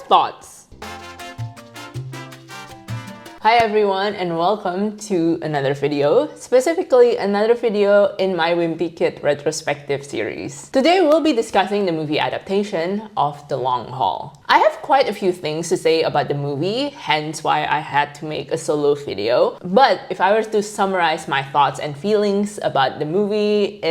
thoughts. Hi everyone and welcome to another video, specifically another video in my Wimpy Kid retrospective series. Today we'll be discussing the movie adaptation of The Long Haul. I have quite a few things to say about the movie, hence why I had to make a solo video. But if I were to summarize my thoughts and feelings about the movie,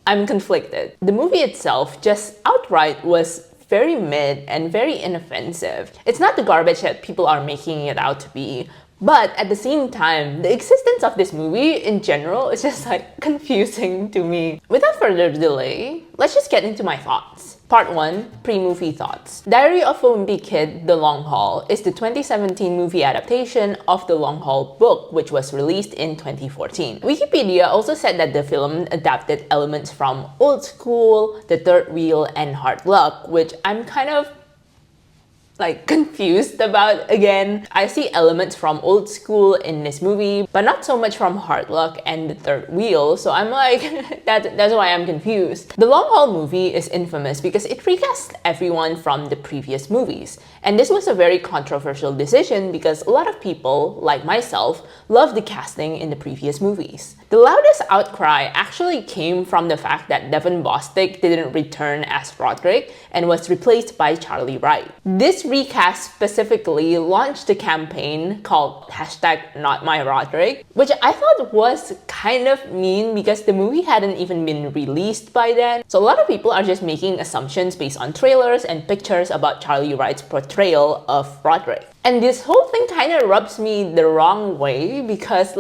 I'm conflicted. The movie itself just outright was very mid and very inoffensive. It's not the garbage that people are making it out to be, but at the same time, the existence of this movie in general is just like confusing to me. Without further delay, let's just get into my thoughts. Part 1, pre-movie thoughts. Diary of a Wimpy Kid, The Long Haul is the 2017 movie adaptation of the Long Haul book, which was released in 2014. Wikipedia also said that the film adapted elements from Old School, The Third Wheel, and Hard Luck, which I'm kind of confused about again. I see elements from Old School in this movie, but not so much from Hard Luck and The Third Wheel, so I'm like, that's why I'm confused. The Long Haul movie is infamous because it recast everyone from the previous movies. And this was a very controversial decision because a lot of people, like myself, love the casting in the previous movies. The loudest outcry actually came from the fact that Devon Bostick didn't return as Rodrick and was replaced by Charlie Wright. This recast specifically launched a campaign called #notmyrodrick, which I thought was kind of mean because the movie hadn't even been released by then. So a lot of people are just making assumptions based on trailers and pictures about Charlie Wright's portrayal of Rodrick. And this whole thing kind of rubs me the wrong way because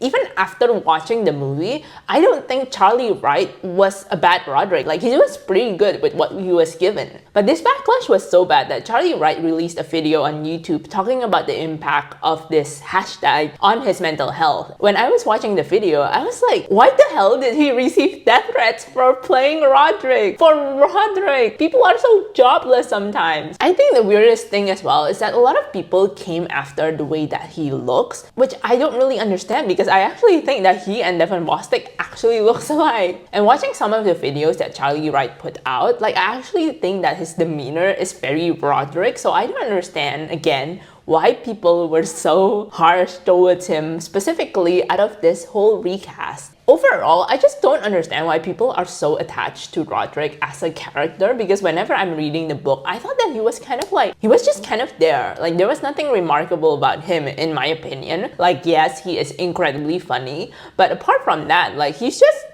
even after watching the movie, I don't think Charlie Wright was a bad Rodrick. He was pretty good with what he was given. But this backlash was so bad that Charlie Wright released a video on YouTube talking about the impact of this hashtag on his mental health. When I was watching the video, I was like, why the hell did he receive death threats for playing Rodrick? For Rodrick! People are so jobless sometimes. I think the weirdest thing as well is that a lot of people came after the way that he looks, which I don't really understand because I actually think that he and Devon Bostick actually looks alike. And watching some of the videos that Charlie Wright put out, I actually think that his demeanor is very Rodrick, so I don't understand, again, why people were so harsh towards him, specifically out of this whole recast. Overall, I just don't understand why people are so attached to Rodrick as a character because whenever I'm reading the book, I thought that he was just kind of there. There was nothing remarkable about him in my opinion. Yes, he is incredibly funny, but apart from that, he's just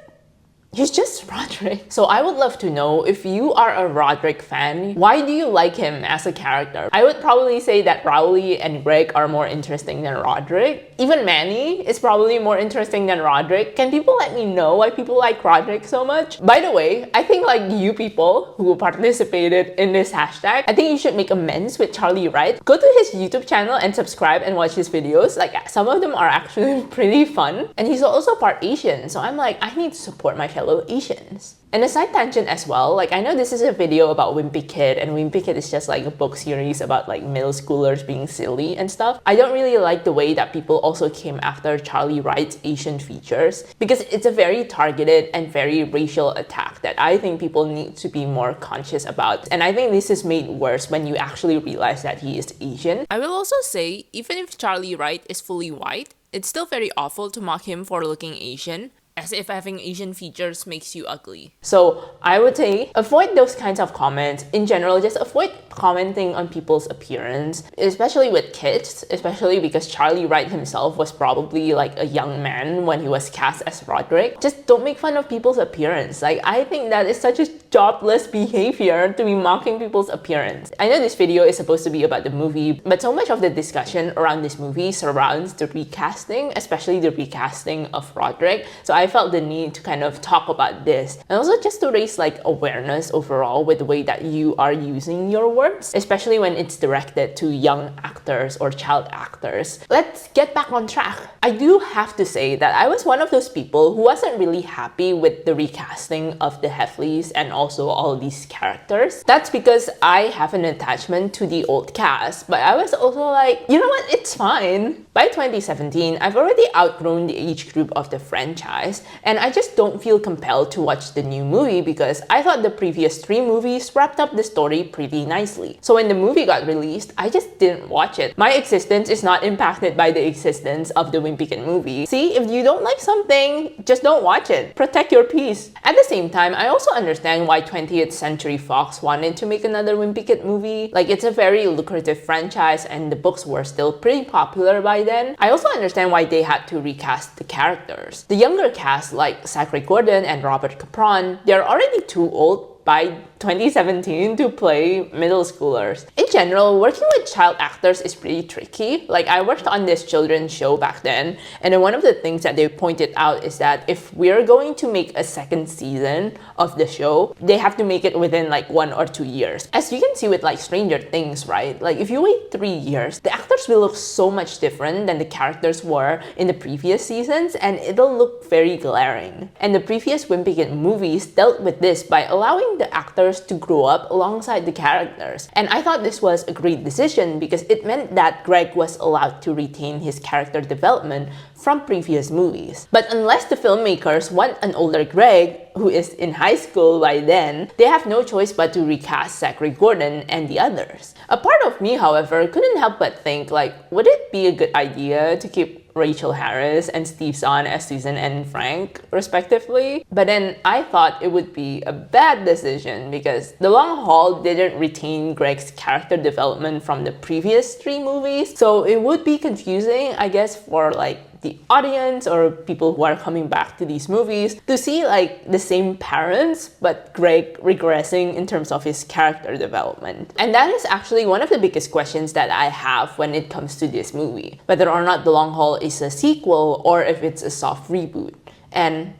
Rodrick. So I would love to know, if you are a Rodrick fan, why do you like him as a character? I would probably say that Rowley and Greg are more interesting than Rodrick. Even Manny is probably more interesting than Rodrick. Can people let me know why people like Rodrick so much? By the way, I think you people who participated in this hashtag, I think you should make amends with Charlie Wright. Go to his YouTube channel and subscribe and watch his videos. Some of them are actually pretty fun. And he's also part Asian, so I'm like, I need to support my fellow Asians. And a side tangent as well, I know this is a video about Wimpy Kid, and Wimpy Kid is just a book series about middle schoolers being silly and stuff. I don't really like the way that people also came after Charlie Wright's Asian features because it's a very targeted and very racial attack that I think people need to be more conscious about. And I think this is made worse when you actually realize that he is Asian. I will also say, even if Charlie Wright is fully white, it's still very awful to mock him for looking Asian, as if having Asian features makes you ugly. So I would say avoid those kinds of comments. In general, just avoid commenting on people's appearance, especially with kids, especially because Charlie Wright himself was probably a young man when he was cast as Rodrick. Just don't make fun of people's appearance. I think that is such a jobless behavior to be mocking people's appearance. I know this video is supposed to be about the movie, but so much of the discussion around this movie surrounds the recasting, especially the recasting of Rodrick. So I felt the need to kind of talk about this, and also just to raise awareness overall with the way that you are using your words, especially when it's directed to young actors or child actors. Let's get back on track. I do have to say that I was one of those people who wasn't really happy with the recasting of the Heffleys and also all these characters. That's because I have an attachment to the old cast, but I was also like, you know what, it's fine. By 2017, I've already outgrown the age group of the franchise, and I just don't feel compelled to watch the new movie because I thought the previous 3 movies wrapped up the story pretty nicely. So when the movie got released, I just didn't watch it. My existence is not impacted by the existence of the Wimpy movie. See, if you don't like something, just don't watch it. Protect your peace. At the same time, I also understand why 20th Century Fox wanted to make another Wimpy movie. Like, it's a very lucrative franchise and the books were still pretty popular by then. I also understand why they had to recast the characters. The younger cast like Zachary Gordon and Robert Capron, they're already too old by 2017 to play middle schoolers. In general, working with child actors is pretty tricky. Like, I worked on this children's show back then, and then one of the things that they pointed out is that if we're going to make a second season of the show, they have to make it within like 1 or 2 years. As you can see with like Stranger Things, right? Like, if you wait 3 years, the actors will look so much different than the characters were in the previous seasons, and it'll look very glaring. And the previous Wimpy movies dealt with this by allowing the actors to grow up alongside the characters. And I thought this was a great decision because it meant that Greg was allowed to retain his character development from previous movies. But unless the filmmakers want an older Greg, who is in high school by then, they have no choice but to recast Zachary Gordon and the others. A part of me, however, couldn't help but think, like, would it be a good idea to keep Rachel Harris and Steve Zahn as Susan and Frank, respectively? But then I thought it would be a bad decision because The Long Haul didn't retain Greg's character development from the previous 3 movies, so it would be confusing, I guess, for like the audience or people who are coming back to these movies to see like the same parents but Greg regressing in terms of his character development. And that is actually one of the biggest questions that I have when it comes to this movie, whether or not The Long Haul is a sequel or if it's a soft reboot. And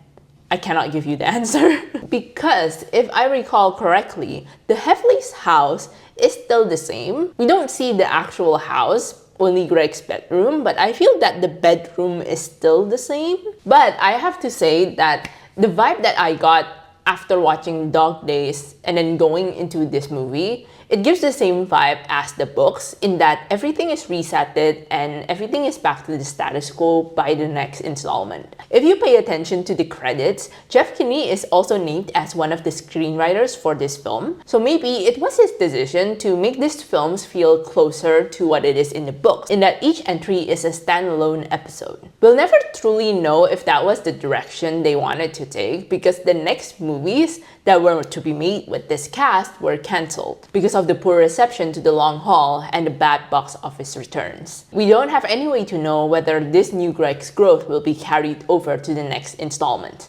I cannot give you the answer because if I recall correctly, the Heffley's house is still the same. We don't see the actual house, only Greg's bedroom, but I feel that the bedroom is still the same. But I have to say that the vibe that I got after watching Dog Days and then going into this movie, it gives the same vibe as the books in that everything is resetted and everything is back to the status quo by the next installment. If you pay attention to the credits, Jeff Kinney is also named as one of the screenwriters for this film. So maybe it was his decision to make these films feel closer to what it is in the books, in that each entry is a standalone episode. We'll never truly know if that was the direction they wanted to take because the next movies that were to be made with this cast were cancelled because of the poor reception to The Long Haul and the bad box office returns. We don't have any way to know whether this new Greg's growth will be carried over to the next installment.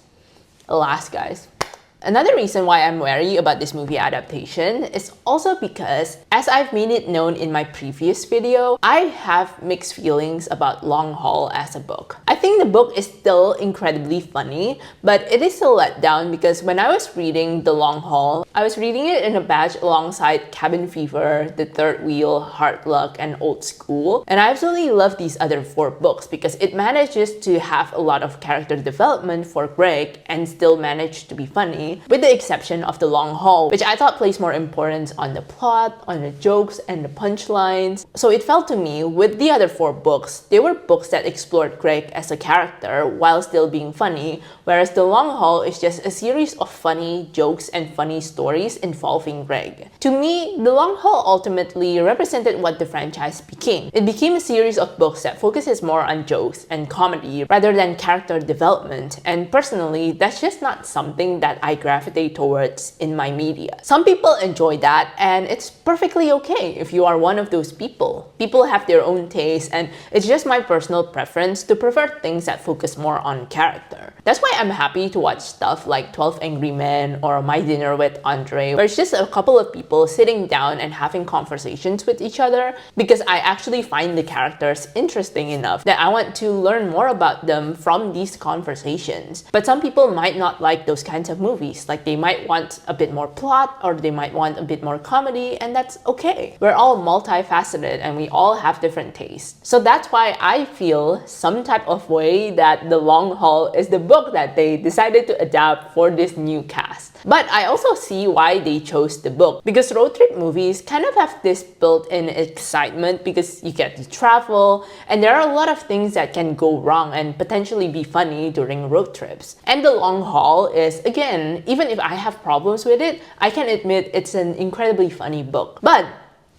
Alas, guys. Another reason why I'm wary about this movie adaptation is also because, as I've made it known in my previous video, I have mixed feelings about Long Haul as a book. I think the book is still incredibly funny, but it is a letdown because when I was reading The Long Haul, I was reading it in a batch alongside Cabin Fever, The Third Wheel, Hard Luck, and Old School, and I absolutely love these other 4 books because it manages to have a lot of character development for Greg and still manage to be funny, with the exception of The Long Haul, which I thought placed more importance on the plot, on the jokes, and the punchlines. So it felt to me, with the other 4 books, they were books that explored Greg as a character while still being funny, whereas The Long Haul is just a series of funny jokes and funny stories involving Greg. To me, The Long Haul ultimately represented what the franchise became. It became a series of books that focuses more on jokes and comedy rather than character development, and personally, that's just not something that I gravitate towards in my media. Some people enjoy that, and it's perfectly okay if you are one of those people. People have their own taste, and it's just my personal preference to prefer things that focus more on character. That's why I'm happy to watch stuff like 12 Angry Men or My Dinner with Andre, where it's just a couple of people sitting down and having conversations with each other, because I actually find the characters interesting enough that I want to learn more about them from these conversations. But some people might not like those kinds of movies. Like, they might want a bit more plot or they might want a bit more comedy, and that's okay. We're all multifaceted and we all have different tastes. So that's why I feel some type of way that The Long Haul is the book that they decided to adapt for this new cast. But I also see why they chose the book, because road trip movies kind of have this built-in excitement because you get to travel and there are a lot of things that can go wrong and potentially be funny during road trips. And The Long Haul is, again, even if I have problems with it, I can admit it's an incredibly funny book. But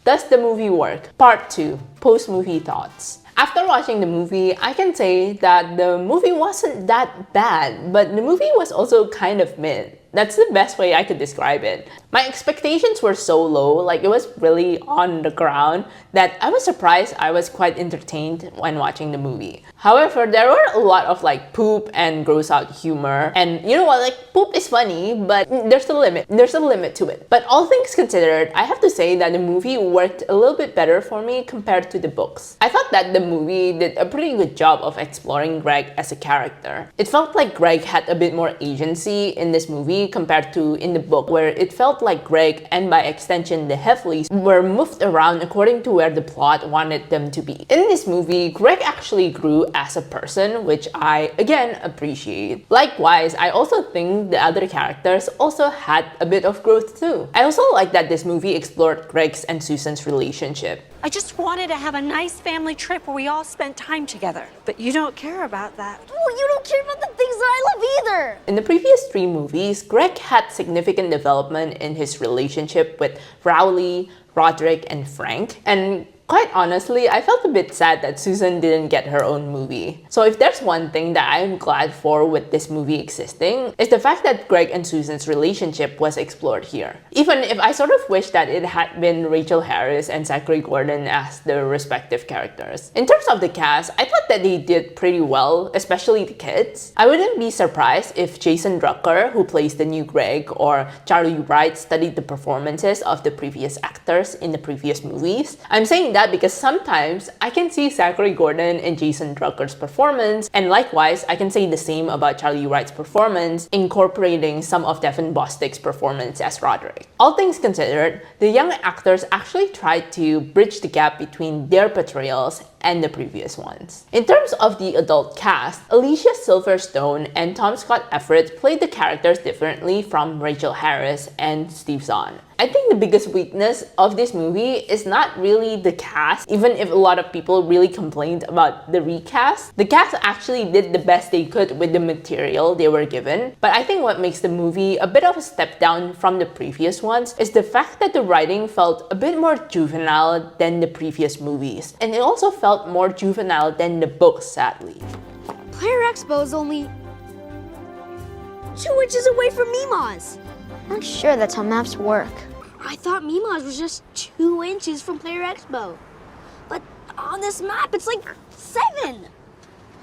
does the movie work? Part 2, post-movie thoughts. After watching the movie, I can say that the movie wasn't that bad, but the movie was also kind of mid. That's the best way I could describe it. My expectations were so low, like it was really on the ground, that I was surprised I was quite entertained when watching the movie. However, there were a lot of like poop and gross out humor, and you know what, like poop is funny, but there's a limit. There's a limit to it. But all things considered, I have to say that the movie worked a little bit better for me compared to the books. I thought that the movie did a pretty good job of exploring Greg as a character. It felt like Greg had a bit more agency in this movie compared to in the book, where it felt like Greg, and by extension the Heffleys, were moved around according to where the plot wanted them to be. In this movie, Greg actually grew as a person, which I, again, appreciate. Likewise, I also think the other characters also had a bit of growth too. I also like that this movie explored Greg's and Susan's relationship. I just wanted to have a nice family trip where we all spent time together. But you don't care about that. Well, you don't care about the things that I love either. In the previous 3 movies, Greg had significant development in his relationship with Rowley, Rodrick, and Frank. And quite honestly, I felt a bit sad that Susan didn't get her own movie. So if there's one thing that I'm glad for with this movie existing, is the fact that Greg and Susan's relationship was explored here. Even if I sort of wish that it had been Rachel Harris and Zachary Gordon as the respective characters. In terms of the cast, I thought that they did pretty well, especially the kids. I wouldn't be surprised if Jason Drucker, who plays the new Greg, or Charlie Wright studied the performances of the previous actors in the previous movies. I'm saying that because sometimes I can see Zachary Gordon and Jason Drucker's performance, and likewise, I can say the same about Charlie Wright's performance, incorporating some of Devin Bostick's performance as Rodrick. All things considered, the young actors actually tried to bridge the gap between their portrayals and the previous ones. In terms of the adult cast, Alicia Silverstone and Tom Scott Everett played the characters differently from Rachel Harris and Steve Zahn. I think the biggest weakness of this movie is not really the cast, even if a lot of people really complained about the recast. The cast actually did the best they could with the material they were given, but I think what makes the movie a bit of a step down from the previous ones is the fact that the writing felt a bit more juvenile than the previous movies, and it also felt more juvenile than the books, sadly. Player Expo is only 2 inches away from Mima's. Not sure that's how maps work. I thought Mima's was just 2 inches from Player Expo. But on this map, it's like 7.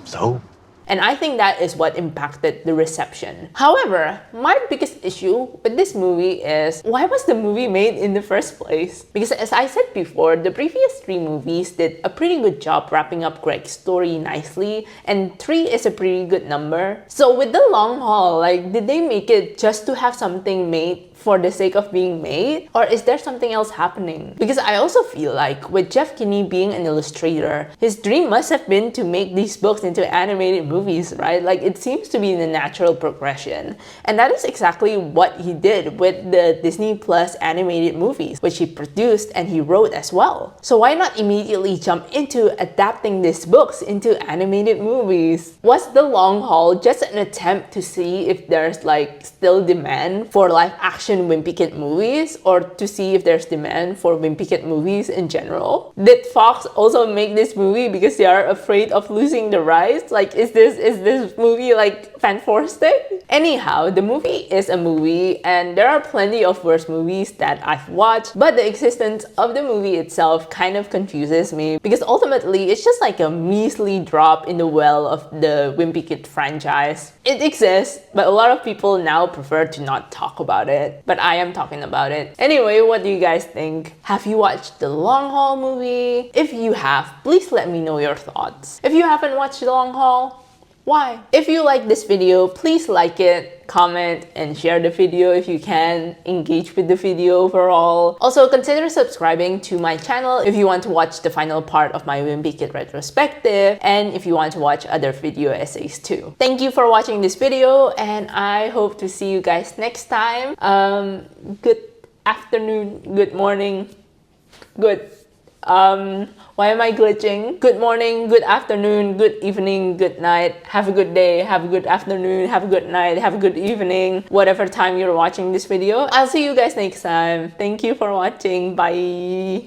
So? And I think that is what impacted the reception. However, my biggest issue with this movie is, why was the movie made in the first place? Because as I said before, the previous 3 movies did a pretty good job wrapping up Greg's story nicely, and 3 is a pretty good number. So with The Long Haul, like, did they make it just to have something made for the sake of being made? Or is there something else happening? Because I also feel like with Jeff Kinney being an illustrator, his dream must have been to make these books into animated movies, right? Like, it seems to be the natural progression. And that is exactly what he did with the disneyplus animated movies, which he produced and he wrote as well. So why not immediately jump into adapting these books into animated movies? Was The Long Haul just an attempt to see if there's like still demand for live action Wimpy Kid movies, or to see if there's demand for Wimpy Kid movies in general? Did Fox also make this movie because they are afraid of losing the rights? Like, is this movie like fan-forced? Anyhow, the movie is a movie, and there are plenty of worse movies that I've watched, but the existence of the movie itself kind of confuses me, because ultimately it's just like a measly drop in the well of the Wimpy Kid franchise. It exists, but a lot of people now prefer to not talk about it. But I am talking about it. Anyway, what do you guys think? Have you watched the Long Haul movie? If you have, please let me know your thoughts. If you haven't watched the Long Haul, Why? If you like this video, please like it, comment, and share the video if you can. Engage with the video overall. Also, consider subscribing to my channel if you want to watch the final part of my Wimpy Kid retrospective, and if you want to watch other video essays too. Thank you for watching this video, and I hope to see you guys next time. Good afternoon, good morning, good why am I glitching? Good morning, good afternoon, good evening, good night. Have a good day, have a good afternoon, have a good night, have a good evening, whatever time you're watching this video. I'll see you guys next time. Thank you for watching. Bye.